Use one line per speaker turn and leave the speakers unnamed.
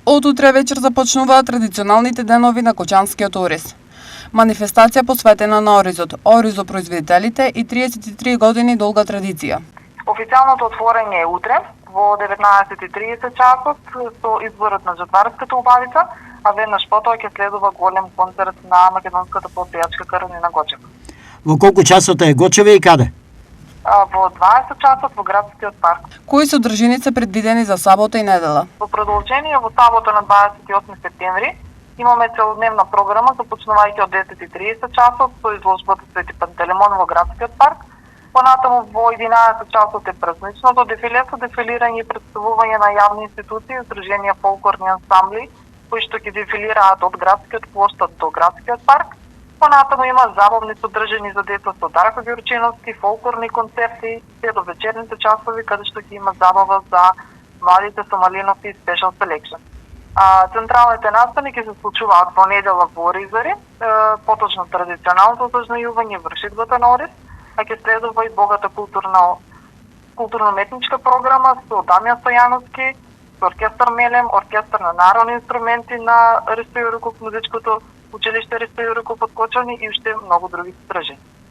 Од утре вечер започнуваат традиционалните денови на Кочанскиот ориз. Манифестација посветена на оризот, оризопроизводителите и 33 години долга традиција.
Официјалното отворање е утре во 19:30 часот со изборот на Жатварската убавица, а веднаш потоа ќе следува голем концерт на македонската попејачка Каролина Гочева.
Во колку часот е Гочеве и каде?
Во 20 часот во градскиот парк.
Кои содржини се предвидени за сабота и недела?
Во продолжение во сабота на 28 септември имаме целодневна програма започнувајќи од 10:30 часот со изложбата Свети Пантелеймон во градскиот парк. Понатаму во 11 часот е празничното дефиле со дефилирање и представување на јавни институции, здруженија фолклорни ансамбли кои што ќе дефилираат од градскиот плоштад до градскиот парк. Понатаму има забавни содржини за деца со Дарко Ѓурчиновски, фолклорни концерти, се до вечерните часови каде што ќе има забава за младите со Малиновски и Special Selection. Централните настани ќе се случуваат во недела во Оризари, поточно традиционалното зажнајување вршидбата на ориз, а ќе следува и богата културно-метничка програма со Дамјан Стојановски, со оркестар Мелем, оркестар на народни инструменти на Ристо Јуруков, музичкото училиште Ристо Јуруков од Кочани и уште многу други содржини.